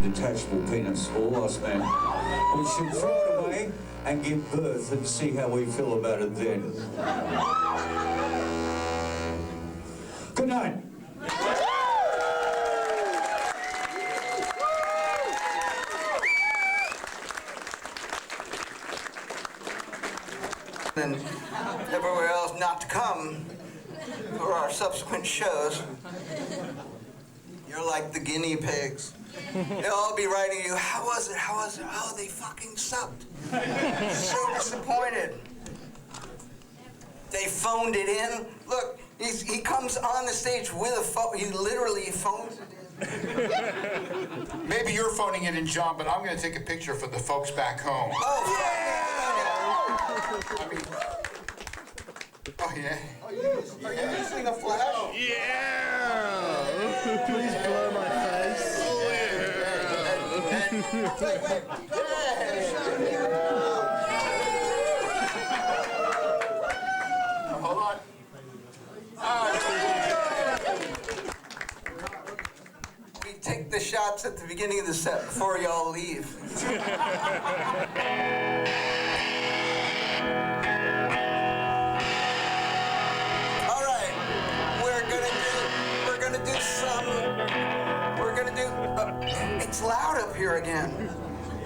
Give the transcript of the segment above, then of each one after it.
detachable penis, all us men. We should throw it away and give birth and see how we feel about it then. Good night. And everywhere else not to come for our subsequent shows. You're like the guinea pigs. They'll all be writing you, how was it? How was it? Oh, they fucking sucked. So disappointed. They phoned it in. Look, he comes on the stage with a phone. He literally phones it in. Maybe you're phoning it in, John, but I'm going to take a picture for the folks back home. Oh, yeah! I mean, oh, yeah. Are you using a flash? Yeah! Please blur my face. Wait. Hold on. We take the shots at the beginning of the set before y'all leave. All right, we're gonna do some. It's loud up here again.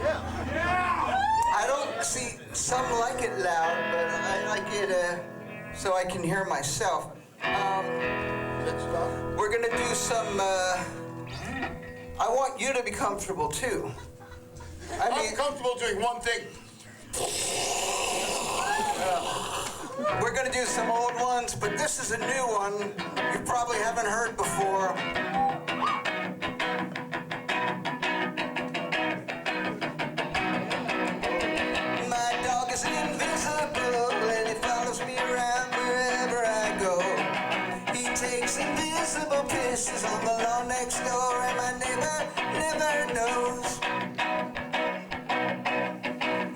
I don't see. Some like it loud, but I like it so I can hear myself. We're gonna do some. I want you to be comfortable too. I'm comfortable doing one thing. We're gonna do some old ones, but this is a new one you probably haven't heard before. My dog is invisible and he follows me around wherever I go. He takes invisible pisses on the lawn next door and my neighbor never knows.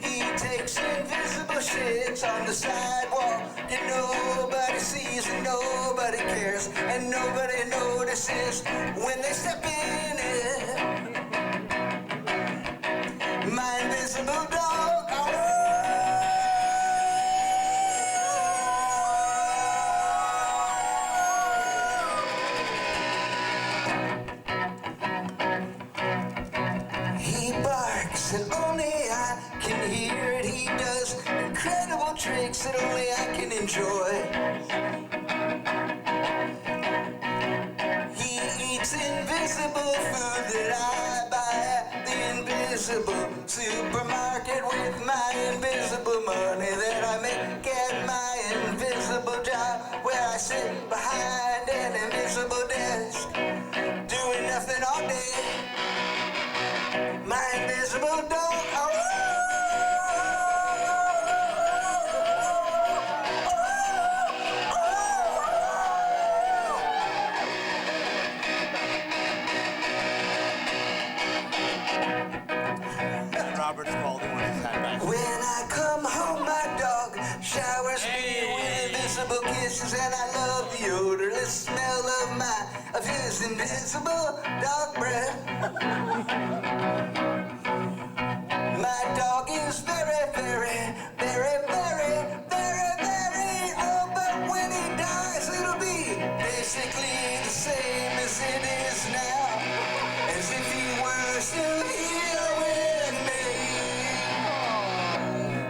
He takes invisible shits on the sidewalk and nobody sees and nobody cares and nobody notices when they step in it. My invisible dog, he barks and only I can hear it. He does incredible tricks that only I can enjoy. He eats invisible food that I buy at the invisible supermarket with my invisible money that I make at my invisible job where I sit behind an invisible desk doing nothing all day. My invisible dog. Robert's called him on his hat back. When I come home, my dog showers me with invisible kisses, and I love the odorless smell of his invisible dog breath. My dog is very, very, very, very, very, very old, but when he dies, it'll be basically the same as it is now, as if he were still here with me,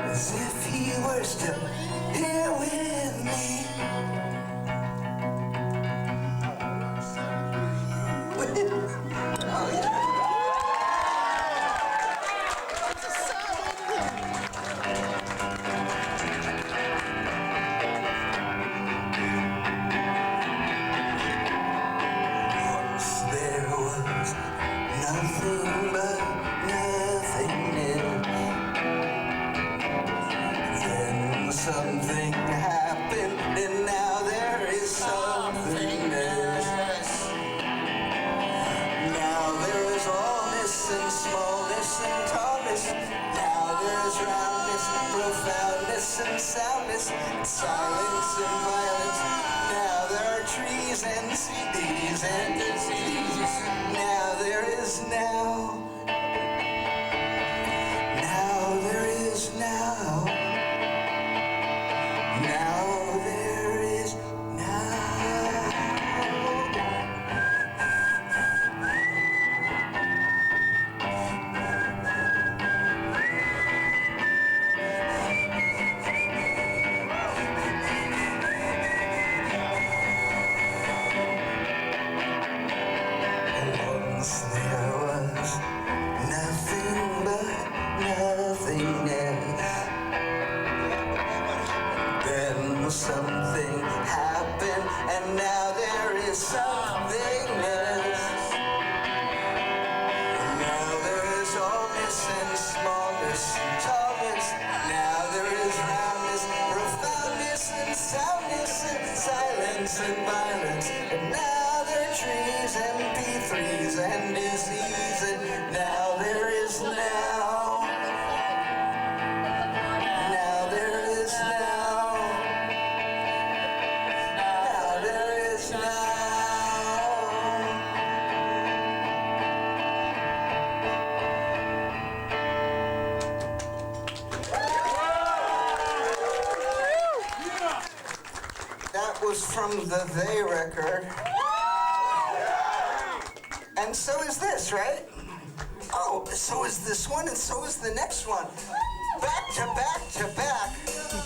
as if he were still here with me. Oh, yeah. Nothing but nothingness. Then something happened, and now there is somethingness. Now there is allness and smallness and tallness. Now there is roundness, profoundness and soundness, silence and violence. Now there are trees and CDs and disease. Now there is now bigness and smallness and tallness. Now there is roundness, profoundness and soundness and silence and violence. And now there are trees and P3s and disease. And now there is now. Now there is now. Now there is now. That was from the They record. And so is this, right? Oh, so is this one, and so is the next one. Back to back to back.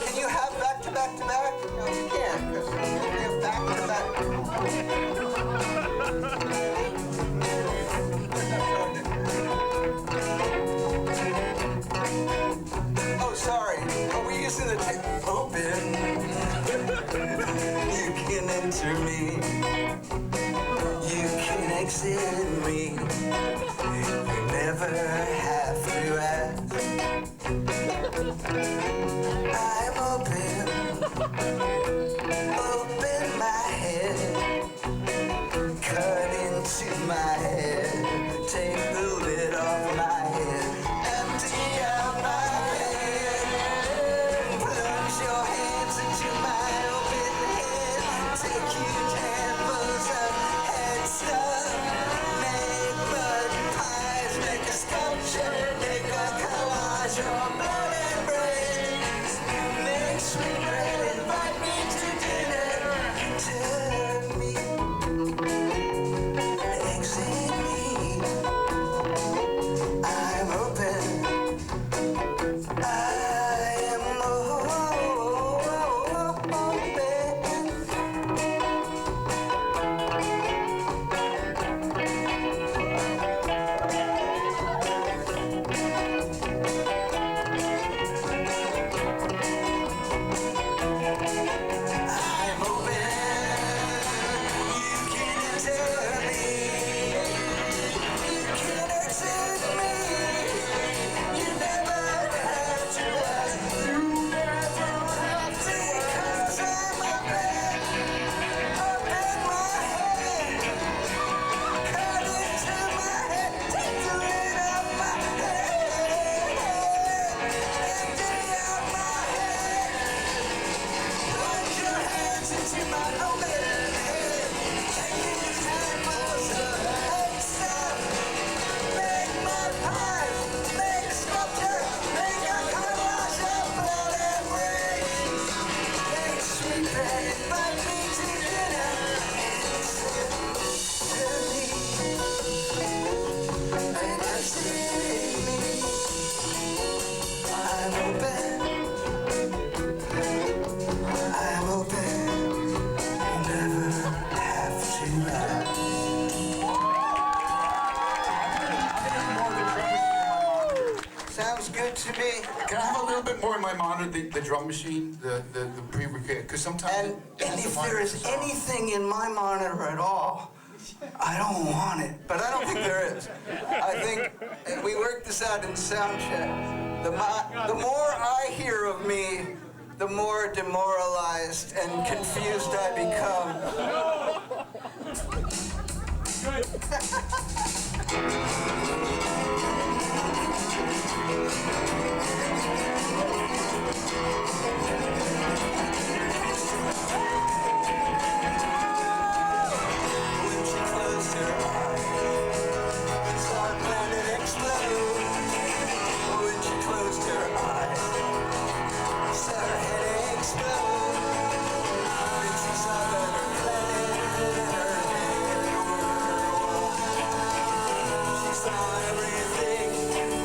Can you have back to back to back? No, you can't, because you have back to back. Oh, sorry. Are we using the tape? Open. You can enter me. You can exit me. You never have to ask. I'm open. Open my head. Cut into my head. Take the lid off my head. Empty out my head. Plunge your hands into my open head. Take huge handfuls of head stuff. Make mud pies. Make a sculpture. Make a collage or blood and brains. Make sweet bread. Invite me to dinner. Turn me. Exit me. I'm open. I am open. I'm open. You can enter me. You can exit me. You never have to ask. You never have to. Because I'm open. Open my head. Cut into my head. Take the lid off my head. Empty out my head. Put your hands into my open head. Take these handfuls of head stuff. Make mud pies. Make sculpture. Make a collage of blood and brains. Make sweet bread. Invite me to dinner. Exit me. And exit me. I'm open. I'm open. You never have to ask. Sounds good to me. Can I have a little bit more in my monitor, the drum machine, the pre-recorded? Because sometimes And if there is anything in my monitor at all, I don't want it. But I don't think there is. I think we worked this out in sound check. The more I hear of me, the more demoralized and confused I become. When she closed her eyes, she saw a planet explode. When she closed her eyes, she saw her head explode. Then she saw that her planet and her head whirled. She saw everything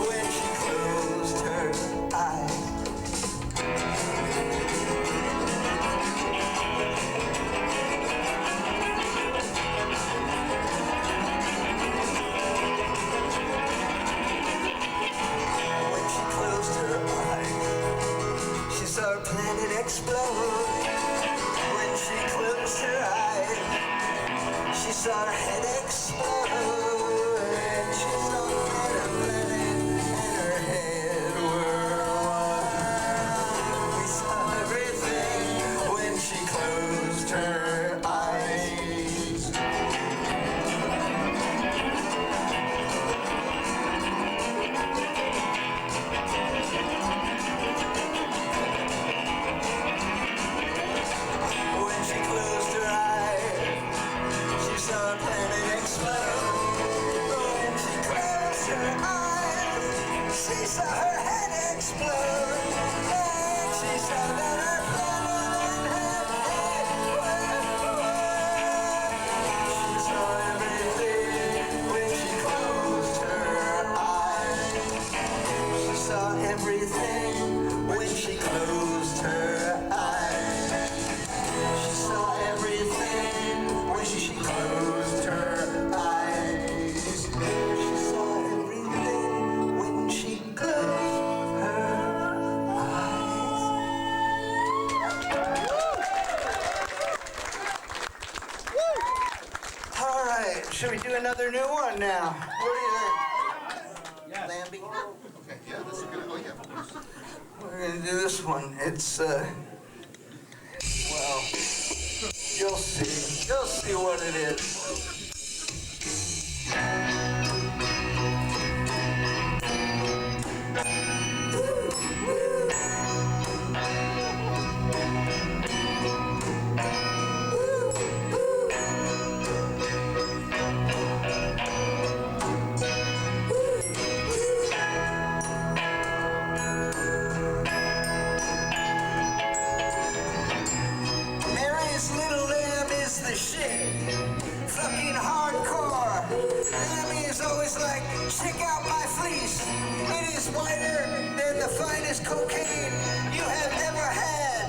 when she closed her eyes. When she closed her eyes, she saw her planet explode. When she closed her eyes, she saw her head explode. And she saw her planet and her eyes, she saw her head explode, and she saw that her planet and her head were. She saw everything when she closed her eyes. She saw everything when she closed her eyes. She saw everything when she closed her eyes. She saw everything when she closed her eyes. All right, should we do another new one now? What do you think? Lambie? Okay, yeah, that's good. Oh, yeah. We're gonna do this one. It's, well, you'll see. You'll see what it is. Mary's little lamb is the shit. Fucking hardcore. Lammy is always like, check out my fleece. It is whiter than the finest cocaine you have ever had.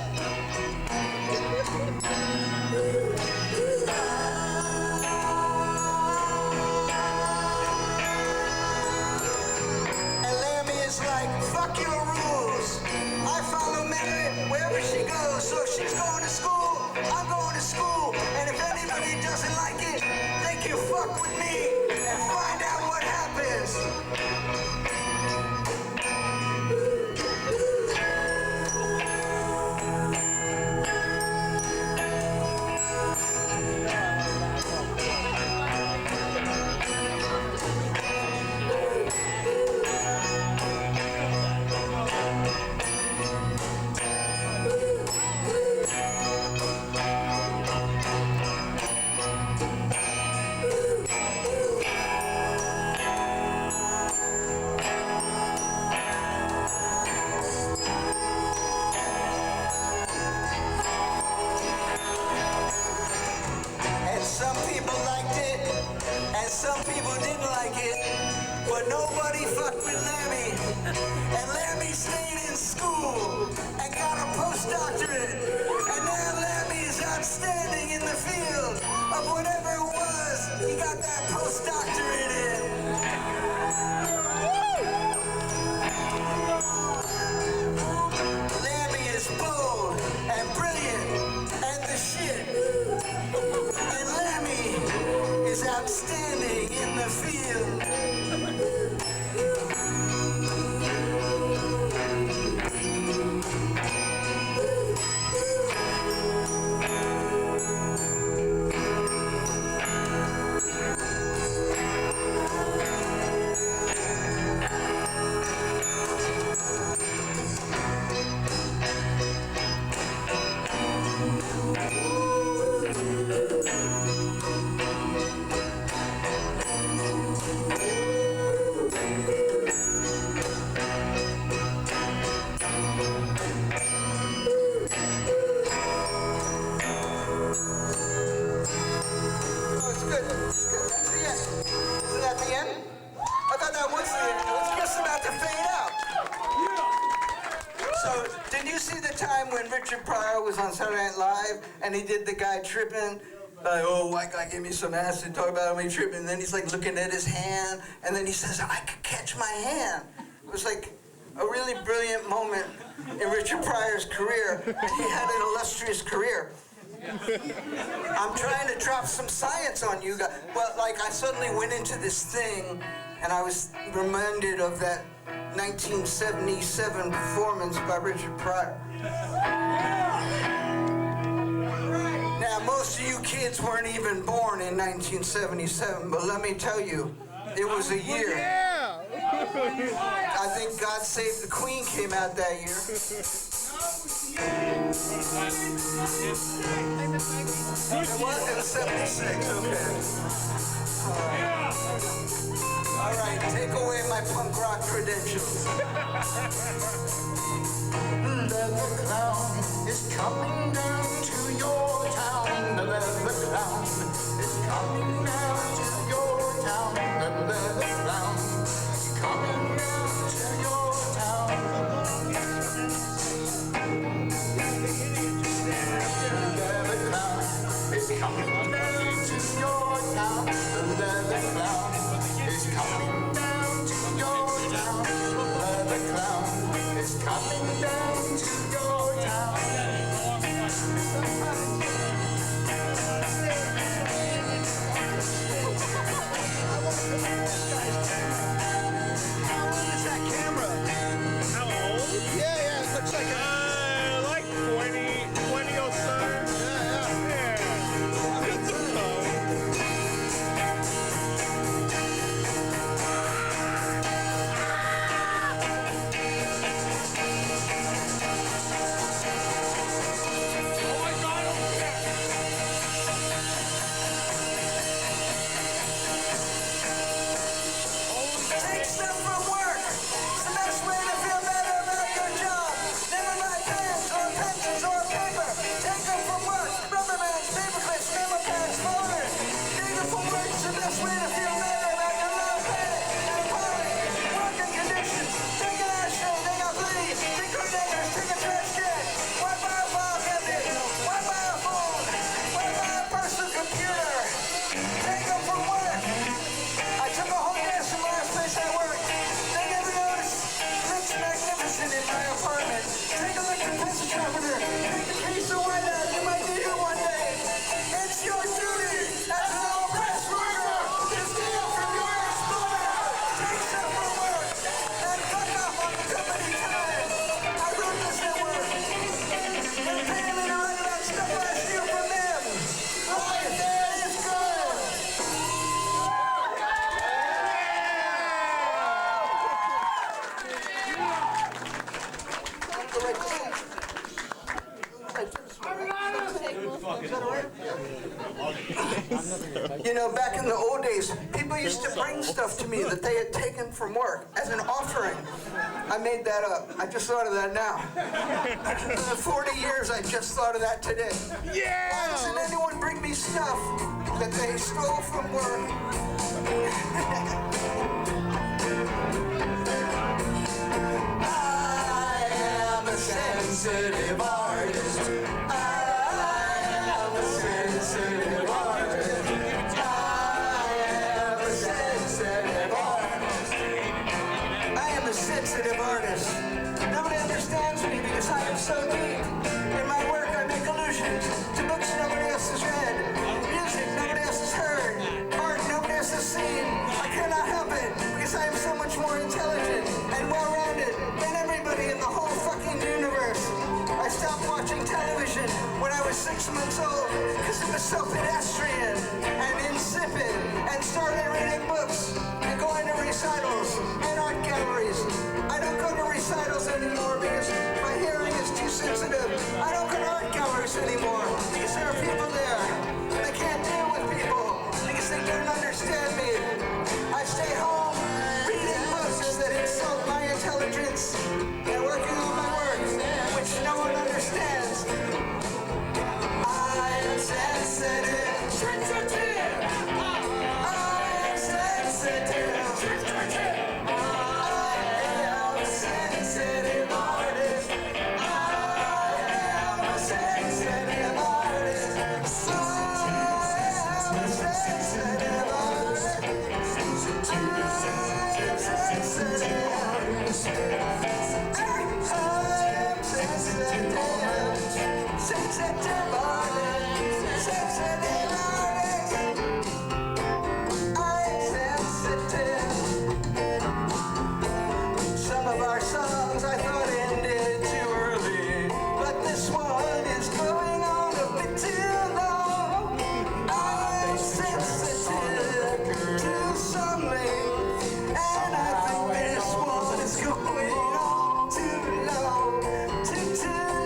And Lammy is like, fuck your rules. I follow Mary wherever she goes. So if she's going to school, I'm going to school. And if anybody doesn't like it, they can fuck with me and find out what happens. And some people liked it, and some people didn't like it, but nobody fucked with Lammy. And Lammy stayed in school and got a postdoctorate. And now Lammy is outstanding in the field of whatever it was he got that postdoctorate in. Lammy is bold and brilliant and the shit. And Lammy is outstanding in the field. Oh, it's good. It's good. That's the end. Isn't that the end? I thought that was the end. It was just about to fade out. So, did you see the time when Richard Pryor was on Saturday Night Live and he did the guy tripping? Like, oh, white guy gave me some acid, talk about me tripping. And then he's like looking at his hand, and then he says, I could catch my hand. It was like a really brilliant moment in Richard Pryor's career, and he had an illustrious career. I'm trying to drop some science on you guys. Well, like, I suddenly went into this thing, and I was reminded of that 1977 performance by Richard Pryor. Now, most of you kids weren't even born in 1977, but let me tell you, it was a year. Yeah! I think God Save the Queen came out that year. It was 76, okay. All right, take away my punk rock credentials. Leather clown is coming down to your town. The leather clown is coming down to your town. The leather clown is coming down to your town. Is coming down to your town. The leather clown is coming down to your town. The leather clown is coming down to your town. How old is that camera? How old? Yeah, it looks like Like 20 or so. Yeah. Got some phone. Oh my God! Oh shit! Take stuff from work. It's the best way to feel better about your job. Never mind pens or pencils or paper. Take them from work. Rubber bands, paper clips, memo pads, folders. Take them from work. It's the best way to feel better about your low pay and quality. Working conditions. Take an ashtray, take a flea. Take your neighbors, take a trash can. Wipe out a file cabinet. Wipe out a phone. Wipe out a personal computer. Take them from work. I took a whole day from last place I worked. They never noticed. Looks magnificent in my apartment. Take a look at Prince Carpenter. Take a case of whiteout. You might need it one day. It's your duty as an all-press worker to steal from your employer. Take stuff from work and fuck off on the company time. I wrote this at work. They're paying me to write about stuff I steal from them. Life is good. You know, back in the old days, people used to bring stuff to me that they had taken from work as an offering. I made that up. I just thought of that now. For 40 years, I just thought of that today. Why doesn't anyone bring me stuff that they stole from work? I am a sensitive artist. I am a sensitive artist. I am a sensitive artist. I am a sensitive artist. Nobody understands me because I am so deep. In my work, I make allusions to books nobody else has read, music nobody else has heard, art nobody else has seen. I cannot help it because I am so much more intelligent and well-rounded than everybody in the whole fucking universe. I stopped watching television when I was 6 months old because it was so pedestrian and insipid, and started reading books and going to recitals and art galleries. I don't go to recitals anymore because my hearing is too sensitive. I don't go to art galleries anymore because there are people there. I can't deal with people because they don't understand me. I stay home reading books that insult my intelligence and working on my work, which no one understands. I am sensitive. Sensitive. I am sensitive. Some of our songs I thought ended too early, but this one is going on a bit too long. I'm sensitive to something, and I think this one is going on too long, too long.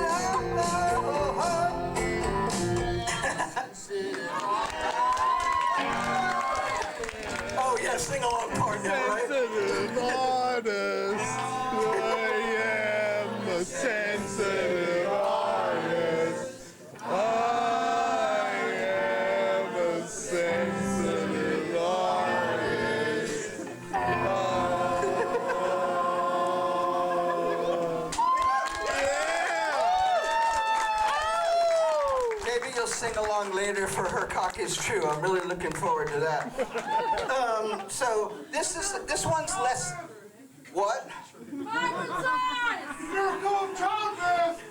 sing along later for Her Cock Is True. I'm really looking forward to that. So this one's less. What?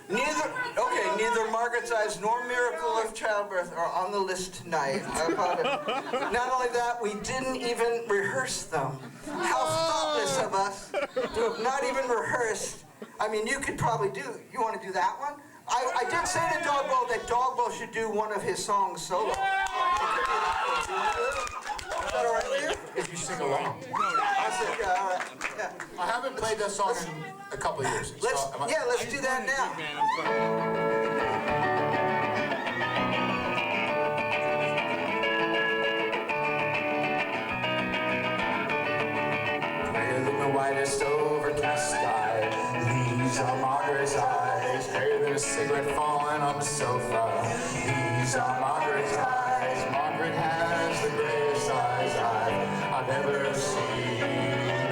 Neither Margaret's Eyes nor Miracle of Childbirth are on the list tonight. I apologize. Not only that, we didn't even rehearse them. How thoughtless of us to have not even rehearsed. I mean, you could probably do. You want to do that one? I did say to Dogwell that Dogwell should do one of his songs solo. Is that all right with you? If you sing along. I said, yeah, all right. Yeah. I haven't played that song in a couple of years. Let's do that now. Greater than the widest overcast sky, these are Margaret's eyes. Greater than a cigarette falling on the sofa, these are Margaret's eyes. Margaret has the greatest eyes I've ever seen.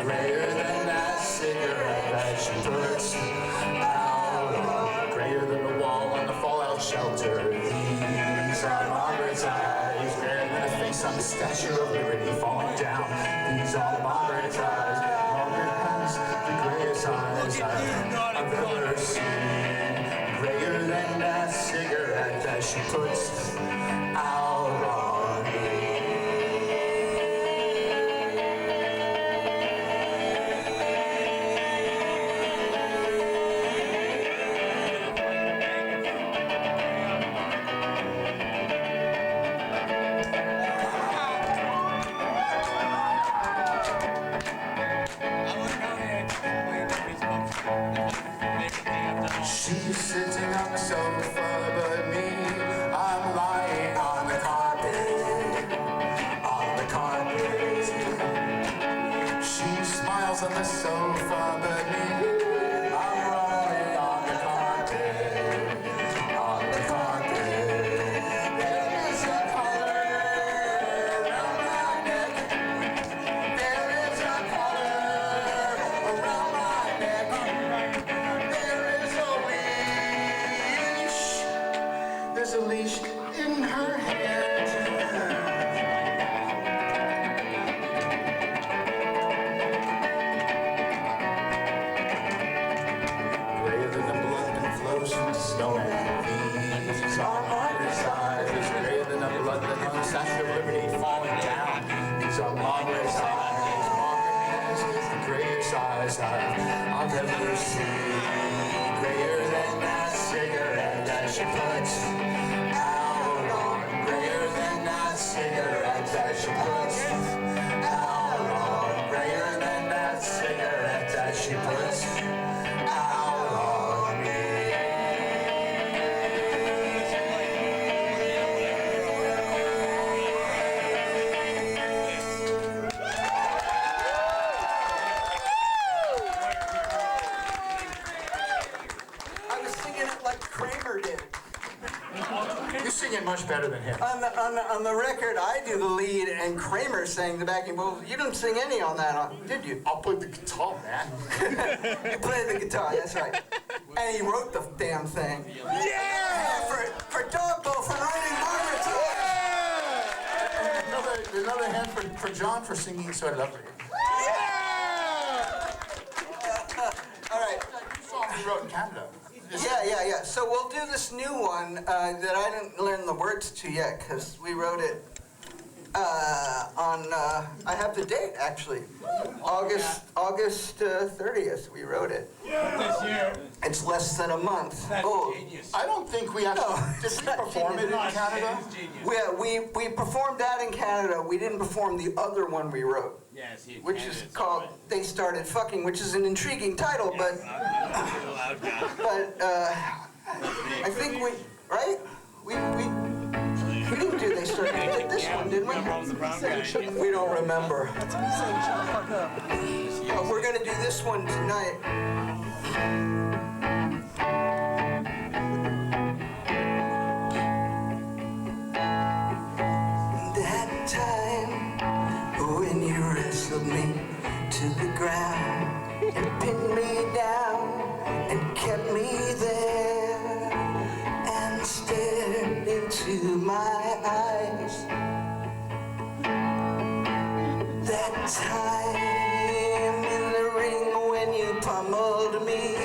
Greater than that cigarette that she puts out on. Greater than the wall on the fallout shelter, these are Margaret's eyes. Greater than the face on the Statue of Liberty falling down, these are Margaret's eyes. Margaret has the greatest eyes I've ever seen. Greater than that cigarette that she puts out on me. She's sitting on the sofa, but me, I'm lying on the carpet, on the carpet. She smiles on the sofa, but me, I'm rolling on the carpet, on the carpet. There is a collar around my neck. There is a collar around my neck. There's a leash in her hand. Greater than the blood that flows from the snowman. These are Margaret's eyes. Greater than the blood that on the Statue of Liberty falling down. These are Margaret's eyes. Margaret has the greatest eyes I've ever seen. Greater than that cigarette that she puts out on. Greater than that cigarette that she puts out on. Greater than that cigarette that she puts out on me. I was singing it like Kramer did. You're singing much better than him. On the record, I do the lead, and Kramer sang the backing vocals. You didn't sing any on that, did you? I'll play the guitar, man. You played the guitar, that's right. And he wrote the damn thing. Yeah! For Dogbo for writing Margaret's Eyes. Another hand for John for singing So I Love You. All right. Song we wrote in Canada. Yeah. So we'll do this new one that I didn't learn the words to yet because we wrote it on. I have the date actually. August 30th. We wrote it. This year. It's less than a month old. I don't think we actually did we perform it in Canada? We performed that in Canada. We didn't perform the other one we wrote. Yes, he Which is called They Started Fucking, which is an intriguing title, but I think we didn't do They Started. We did this one, didn't we? We don't remember. But we're gonna do this one tonight. That time when you wrestled me to the ground and pinned me down and kept me there and stared into time in the ring when you pummeled me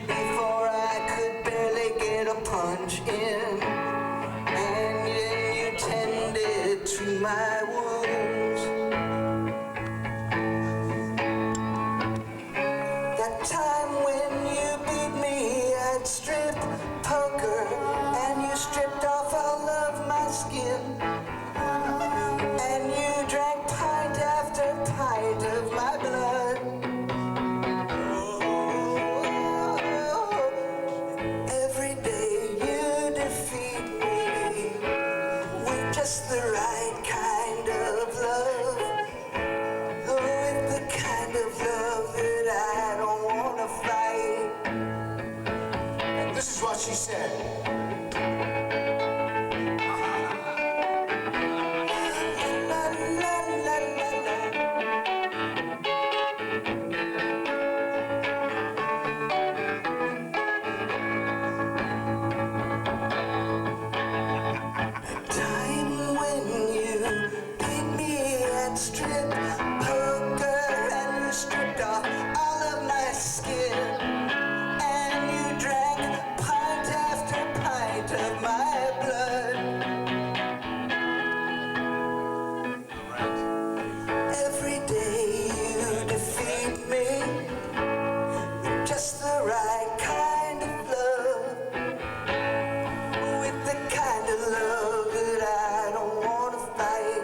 before I could barely get a punch in, and then you tended to my wounds. That time when you beat me at strip poker and you stripped off all of my skin, and you drank pint after pint of my blood. Every day you defeat me with just the right kind of love, with the kind of love that I don't want to fight. This is what she said. Strip poker and you stripped off all of my skin, and you drank pint after pint of my blood. Every day you defeat me with just the right kind of love, with the kind of love that I don't want to fight.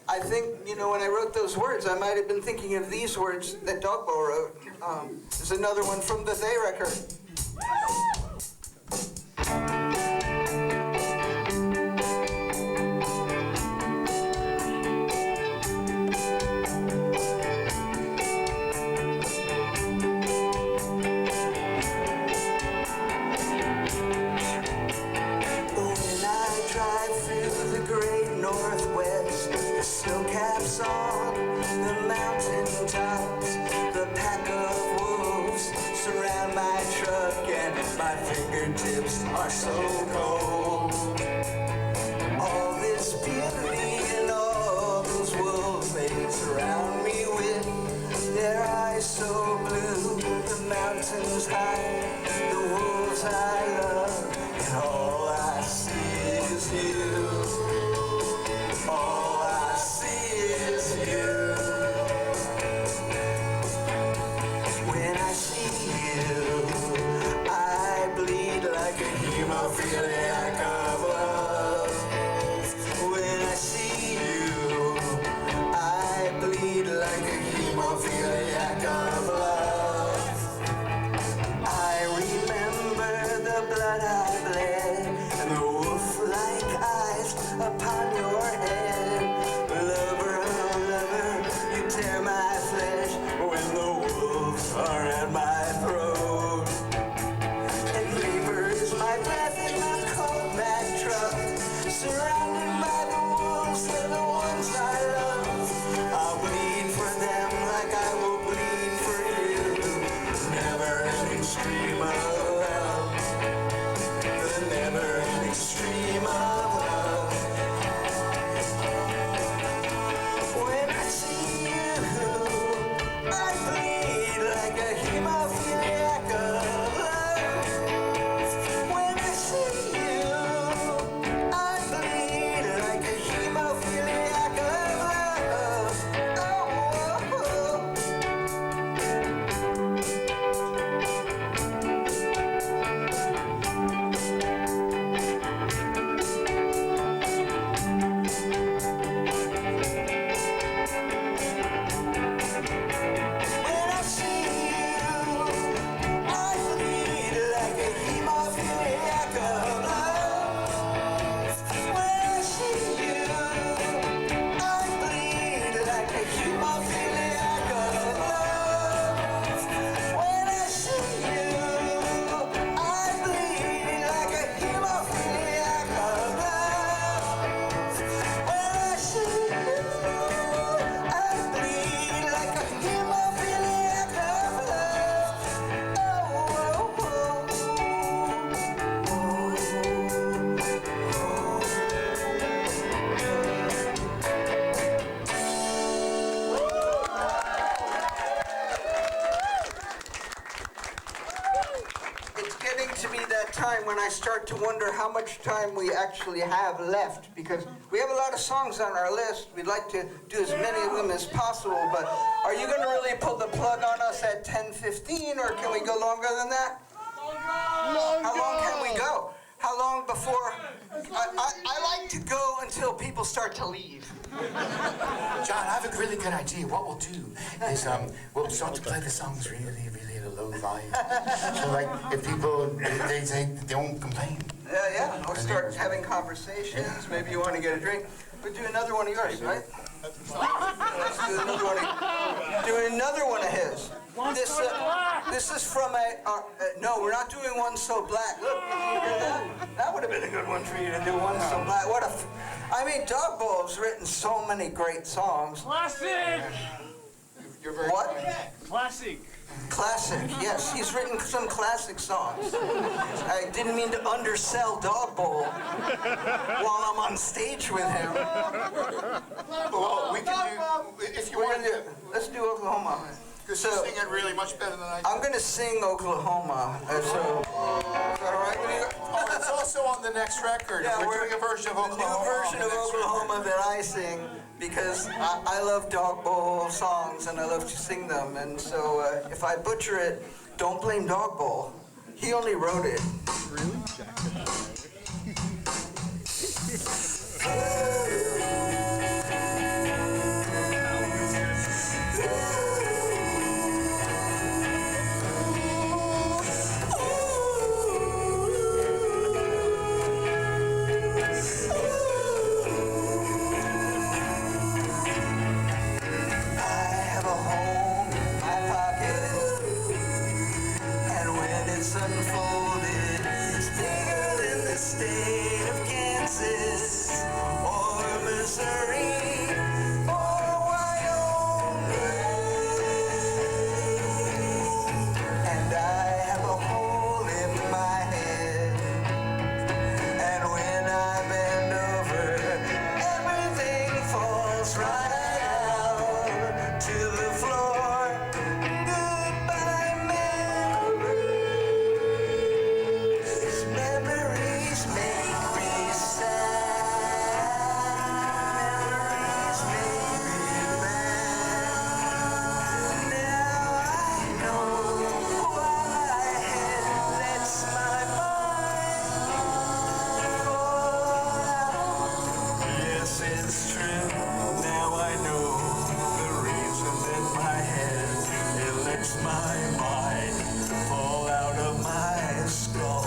I think, when I wrote those words, I might have been thinking of these words that Dogbo wrote. There's another one from the They record. When I drive through the great Northwest, the snow caps on the mountain tops, the pack of wolves surround my truck, and my fingertips are so cold. All this beauty and all those wolves, they surround me with their eyes so blue. The mountains high, the wolves I love, and all I see is you. All I see is you. When I see you, I bleed like a hemophiliac of love. When I see you, I bleed like a hemophiliac of love. I remember the blood I bled and the wolf-like eyes upon your head. Lover, oh lover, you tear my flesh when the wolves are at my throat. And vapor is my breath in my cold Mack truck, surrounded by the wolves, they're the ones I love. I'll bleed for them like I will bleed for you. Never ending stream of love. that time when I start to wonder how much time we actually have left, because we have a lot of songs on our list. We'd like to do as many of them as possible, but are you going to really pull the plug on us at 10:15, or can we go longer than that? How long can we go? How long before? I like to go until people start to leave. John, I have a really good idea. What we'll do is we'll start to play the songs really at a low volume. So like if people they won't complain. Yeah. Or start having conversations. Maybe you want to get a drink. But do another one of yours, right? Let's do another one. Do another one of his. This is from no, we're not doing One So Black. Look, you hear that? That would have been a good one for you to do, One So Black. I mean, Dog Bull's written so many great songs. Classic! What? Classic. Classic, yes. He's written some classic songs. I didn't mean to undersell Dog Bull while I'm on stage with him. Well, we can do if you want to. Let's do Oklahoma. Because you sing it really much better than I do. I'm going to sing Oklahoma. So, is that all right with you? Oh, it's also on the next record. Yeah, we're doing a version of Oklahoma. A new version of Oklahoma that I sing because I love Dog Bull songs and I love to sing them. And so if I butcher it, don't blame Dog Bull. He only wrote it. Really? Unfolded, it's bigger than the state of Kansas or Missouri or Wyoming. And I have a hole in my head, and when I bend over, everything falls right out to the floor. Goodbye, memories make me sad. Memories make me mad. Now I know why it lets my mind fall out. Yes, it's true. Now I know the reason that my head it lets my mind fall out of my skull.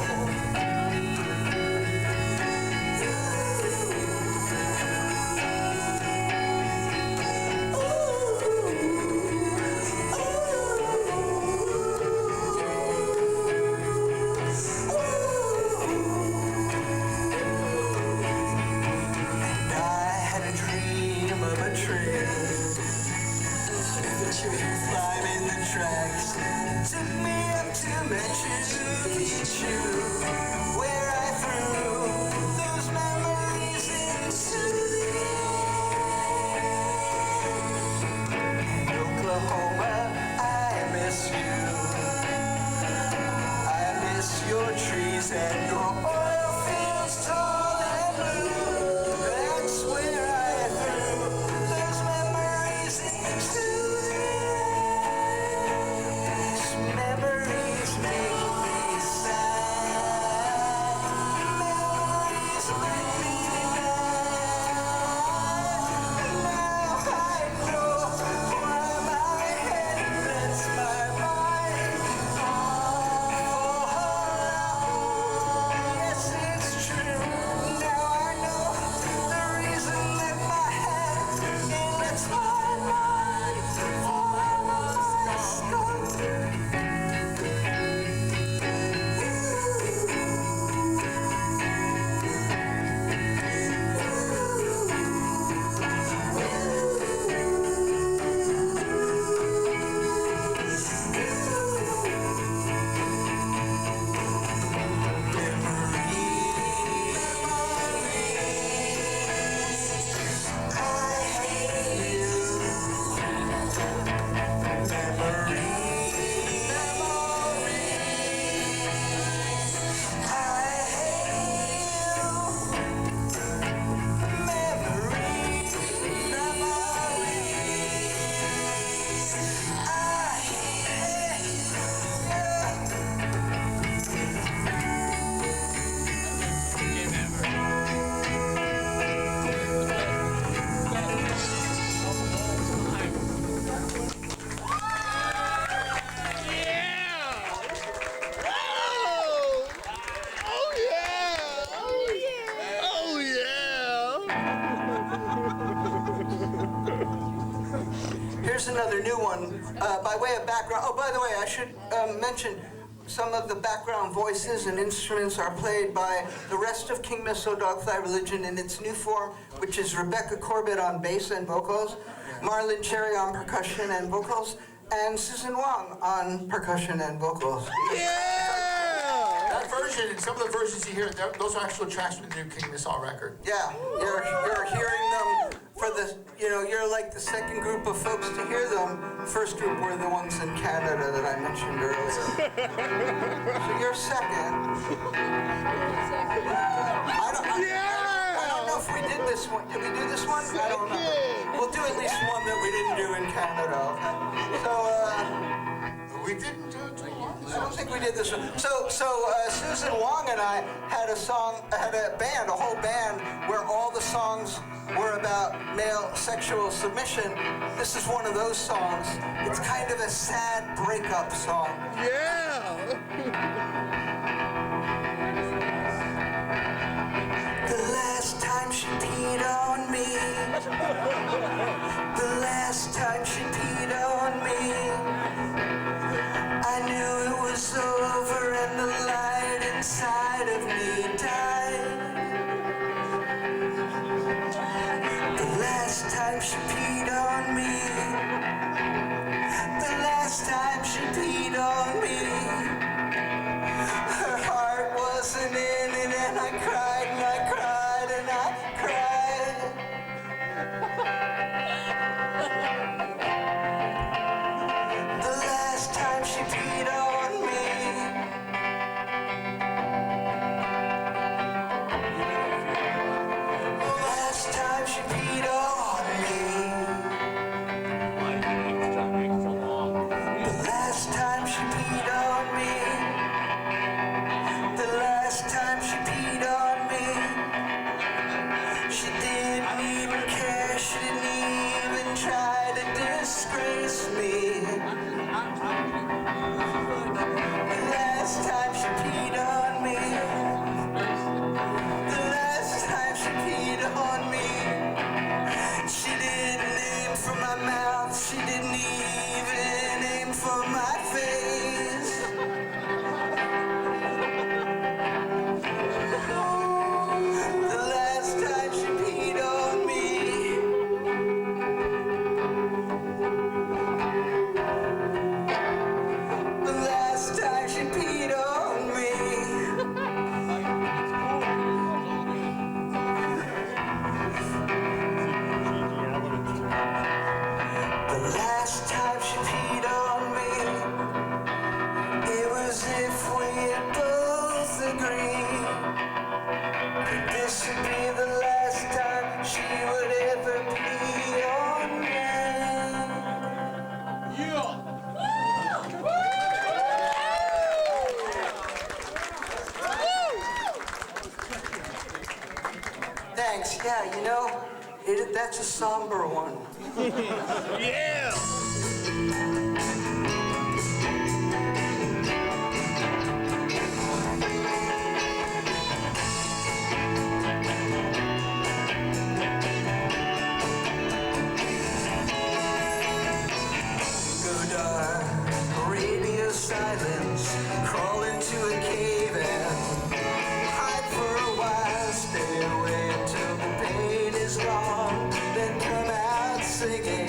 Climbing the tracks took me up to Machu Picchu, where I threw those memories into the air. Oklahoma, I miss you. I miss your trees and your oil fields tall and blue. That's where I threw those memories into the air. Memories make me sad. here's another new one by way of background. Oh, by the way, I should mention some of the background voices and instruments are played by the rest of King Missile Dogfly Religion in its new form, which is Rebecca Corbett on bass and vocals, Marlon Cherry on percussion and vocals, and Susan Wong on percussion and vocals. That version, some of the versions you hear, those are actual tracks from the new King Missile record. Yeah, you're hearing them for the, you're like the second group of folks to hear them. First group were the ones in Canada that I mentioned earlier. So you're second. I don't know if we did this one. Did we do this one? I don't know. We'll do at least one that we didn't do in Canada. Okay? So, We didn't do it too long. I don't think we did this one. So Susan Wong and I had a whole band, where all the songs were about male sexual submission. This is one of those songs. It's kind of a sad breakup song. Yeah! The last time she peed on me. The last time she peed on me. I knew it was over and the light inside of me died. The last time she peed on me. The last time she peed on me. Her heart wasn't in it and I cried and I cried and I cried. The last time she peed on me. The last time she peed on me. The last time she peed on me. The last time she peed on me. She didn't even care, she didn't even try to disgrace me. The last time she peed on me. The last time she peed on me. She didn't aim for my mouth, she didn't even aim for my face. The last time she peed on me. The last time she peed on me. The last time she peed on me. It was if we had both agreed that this would be the last time she would ever pee on me. Thanks. Yeah, that's a somber one. Yeah! Go dark, radio silence, crawl into a cave and hide for a while, stay away until the pain is gone, then come out singing.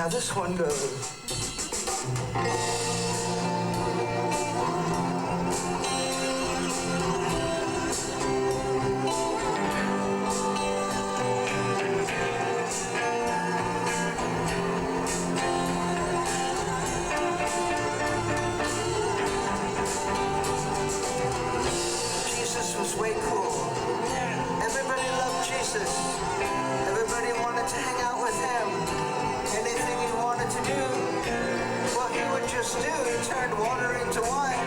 how this one goes. Jesus was way cool. Everybody loved Jesus. Everybody wanted to hang out with him. Anything he wanted to do, well, he would just do. He turned water into wine.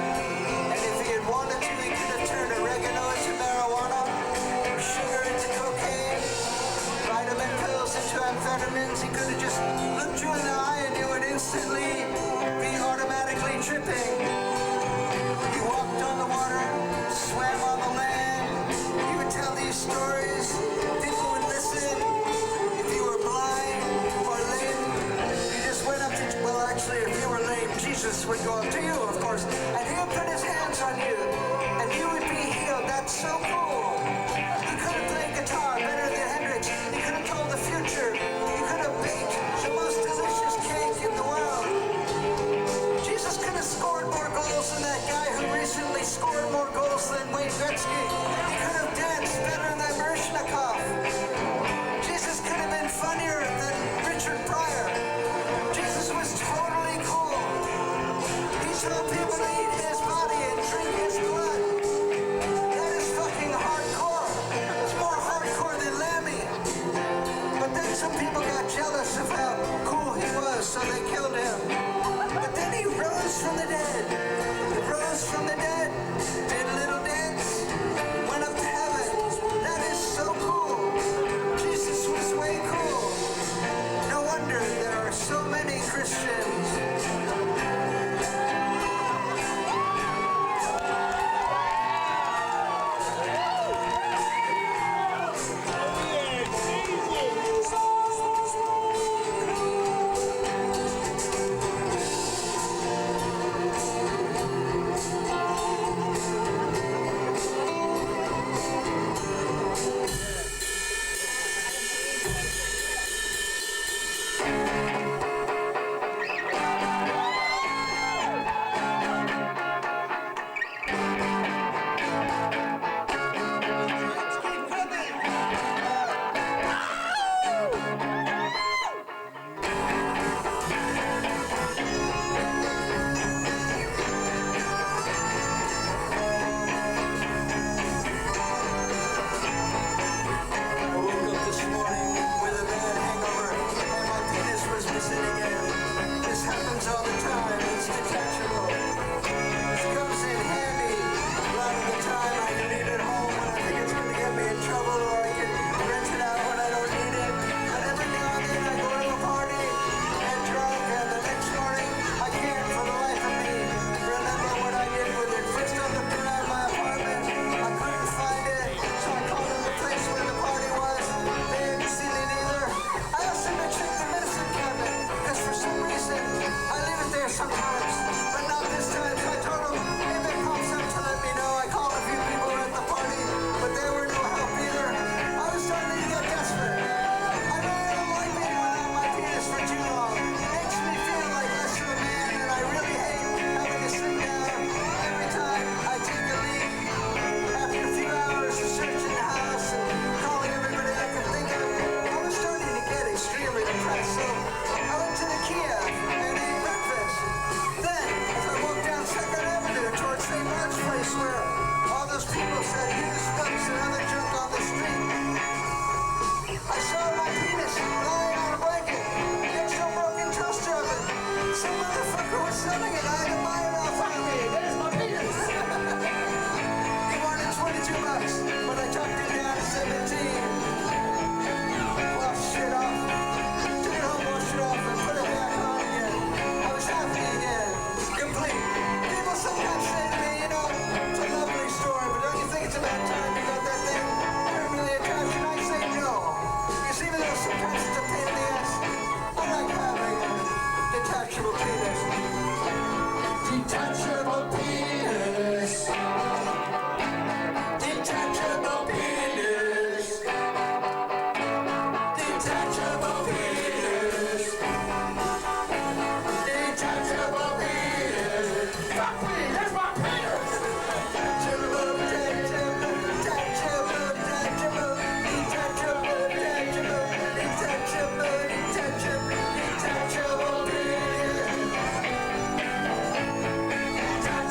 And if he had wanted to, he could have turned oregano into marijuana, sugar into cocaine, vitamin pills into amphetamines. He could have just looked you in the eye and you would instantly be automatically tripping. He walked on the water, swam on the land. He would tell these stories. People would listen. If you were blind or lame, you just went up to, well, actually, if you were lame, Jesus would go up to you, of course, and he would put his hands on you, and you would be healed. That's so cool. He could have played guitar better than Hendrix. He could have told the future. He could have baked the most delicious cake in the world. Jesus could have scored more goals than that guy who recently scored more goals than Wayne Gretzky. He could have danced better than Mershnikov. Jesus could have been funnier than Richard Pryor. Jesus was totally cool. He told people to eat his body and drink his blood. That is fucking hardcore. It's more hardcore than Lammy. But then some people got jealous of how cool he was, so they killed him. But then he rose from the dead. He rose from the dead, did a little dance, went up to heaven. That is so cool. Jesus was way cool. No wonder there are so many Christians. detachable penis. Fuck me, here's my penis. Detachable, detachable, detachable, detachable, detachable, detachable, detachable, detachable, detachable penis. Detachable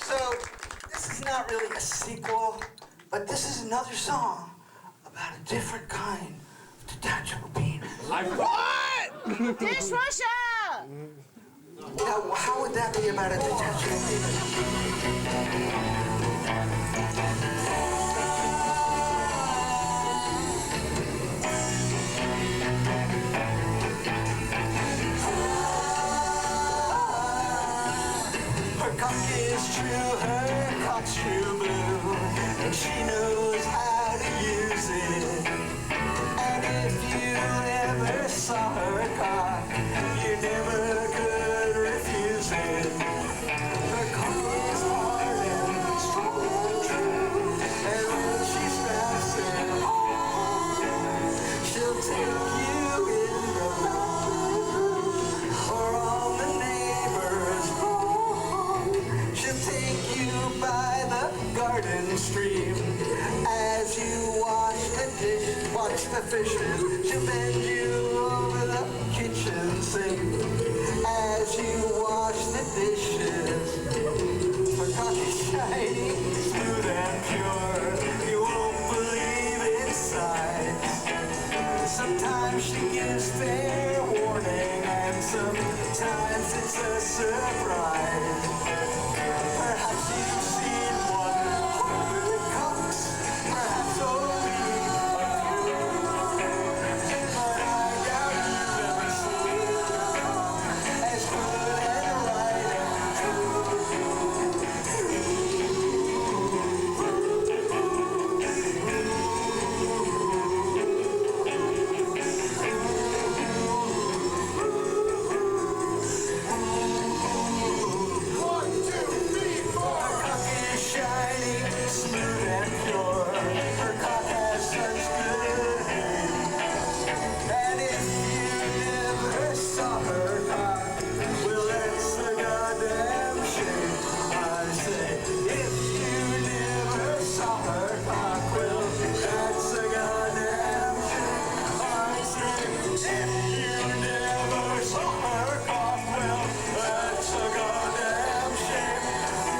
So, this is not really a sequel, but this is another song about a different kind of detachable penis. Dishwasher! Now, how would that be about a detachable penis? Her cock is true, her cock's true blue, and she knows how to use it. And if you never saw her cock, you never could refuse it. Her cock is hard and strong and true, and when she straps it on, she'll take you in the bedroom or on the neighbor's lawn. She'll take you by the garden stream as you watch the fishes. She'll bend you over the kitchen sink as you wash the dishes. Her cock is shiny, smooth and pure. You won't believe its size. Sometimes she gives fair warning, and sometimes it's a surprise. Perhaps you've seen one hundred cocks, perhaps only a few, but I doubt you've ever seen one as good and right and true. Her cock is shiny, smooth and pure. Her cock has such good hair. And if you never saw her cock, well, that's the goddamn shame. I say, if you never saw her cock, well, that's the goddamn shame. I say, if you never saw her cock, well, that's the goddamn shame.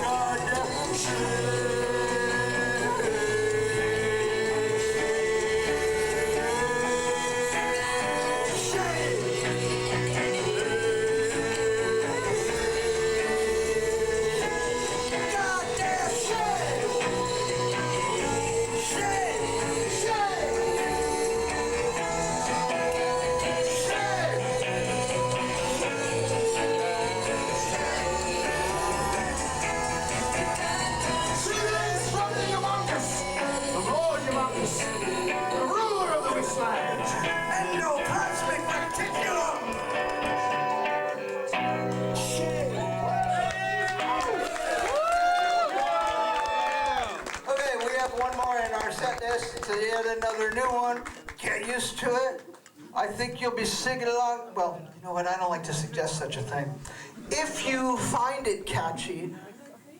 Goddamn shame. Endoplasmic reticulum! Okay, we have one more in our set list. It's yet another new one. Get used to it. I think you'll be singing along. Well, you know what? I don't like to suggest such a thing. If you find it catchy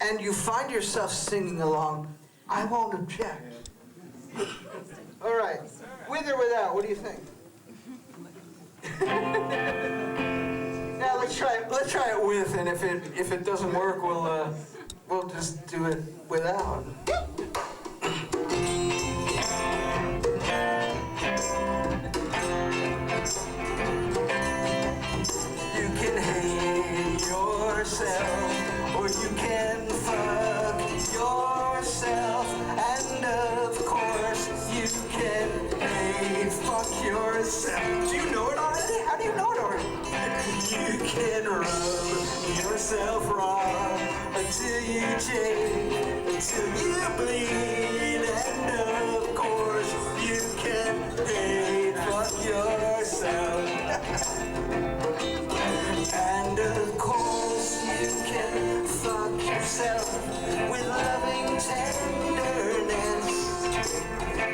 and you find yourself singing along, I won't object. All right. With or without, what do you think? Now let's try it with, and if it doesn't work, we'll just do it without. You can hate yourself, or you can fuck yourself, and of course you can hate fuck yourself. Do you know it already? How do you know it already? You can rub yourself raw until you change, until you bleed, and of course you can hate fuck yourself. And of course you can fuck yourself with loving tenderness.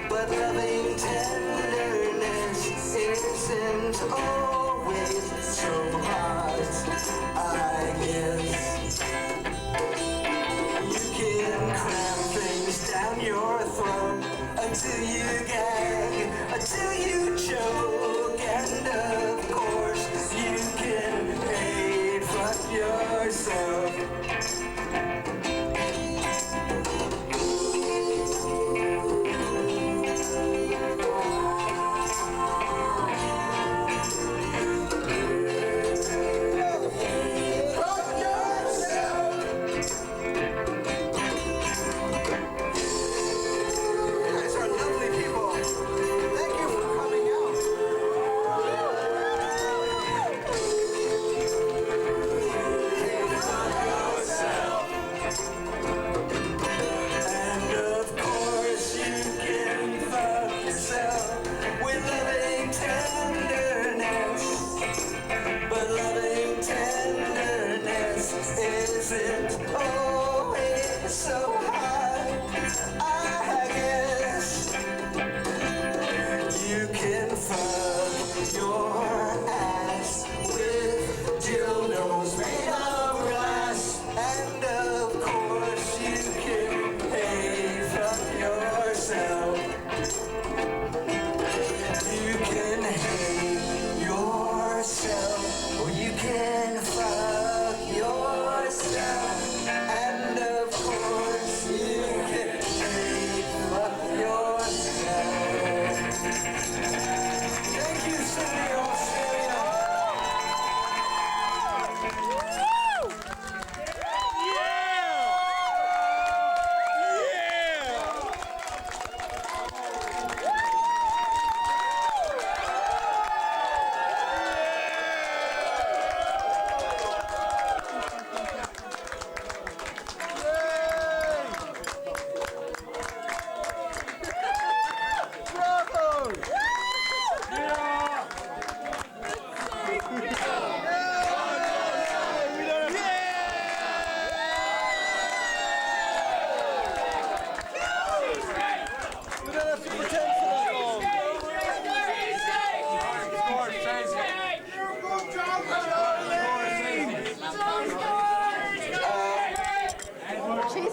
But loving tenderness isn't always so hard, I guess. You can cram things down your throat until you gag, until you choke, and of course you can hate fuck yourself.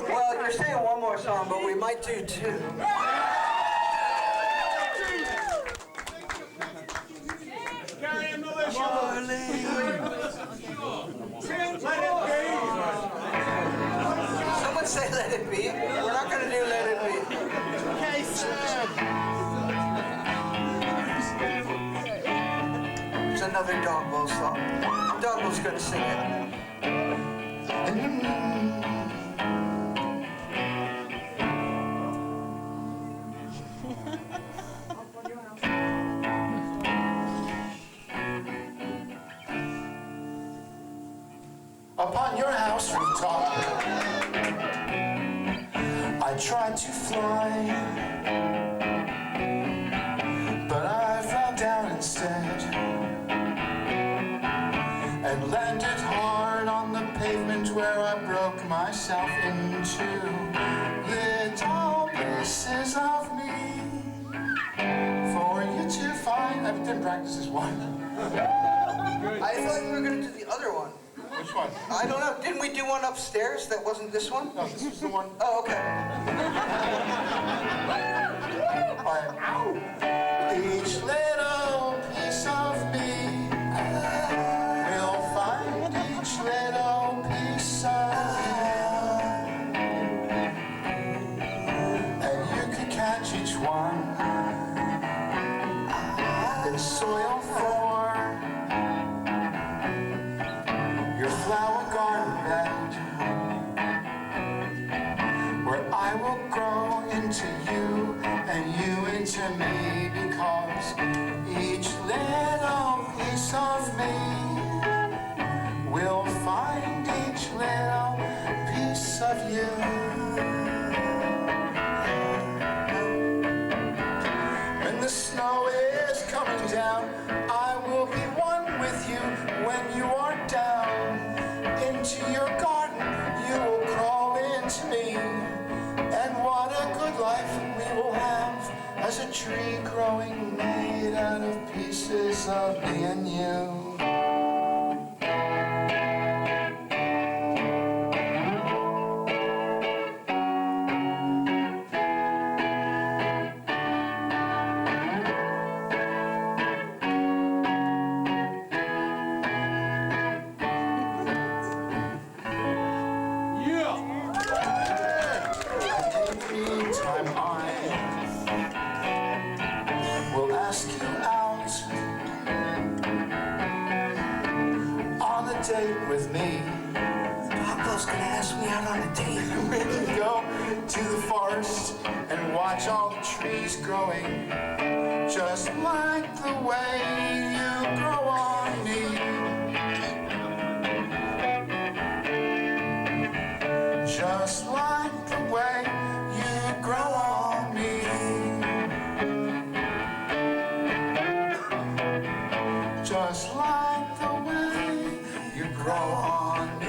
Well, you're saying one more song, but we might do two. Someone say Let It Be. We're not going to do Let It Be. Okay, It's another Dogwell song. Dogwell's going to sing it. Upon your house rooftop, I tried to fly, but I fell down instead and landed hard on the pavement where I broke myself into little pieces of me for you to find. I didn't practice this one. I thought you were going to do the other one. Which one? I don't know. Didn't we do one upstairs that wasn't this one? No, this was the one. Oh, okay. Each little piece of me will find each little piece of you, and you can catch each one in soil for your flower garden bed, where I will grow into you and you into me. into your garden, you will crawl into me. And what a good life we will have as a tree growing made out of pieces of me and you. Meantime, I will ask you out on a date with me. Papa's gonna ask me out on a date. We can go to the forest and watch all the trees growing, just like the way you grow on me. Just like the way you grow on me. Just like the way you grow on me.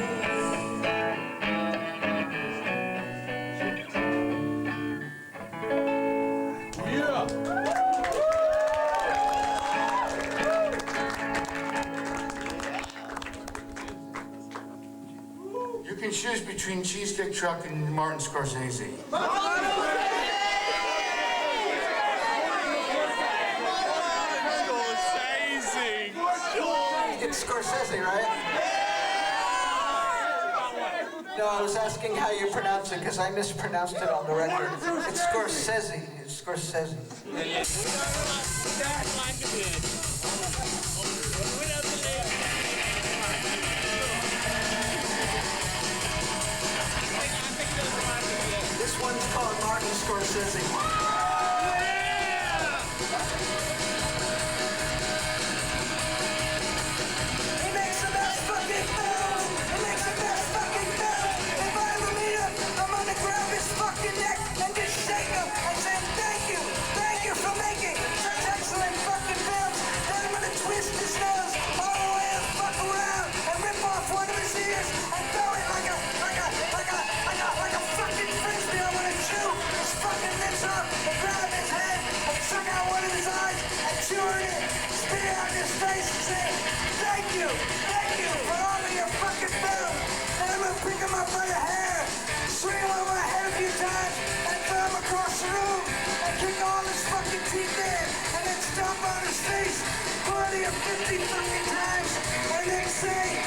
You can choose between Cheesecake Truck and Martin Scorsese. It's Scorsese, right? No, I was asking how you pronounce it because I mispronounced it on the record. It's Scorsese. It's Scorsese. This one's called Martin Scorsese. Thank you for all of your fucking film. And I'm gonna pick him up by the hair, swing him on my head a few times, and throw him across the room, and kick all his fucking teeth in, and then stomp on his face 40 or 50 fucking times, and then say,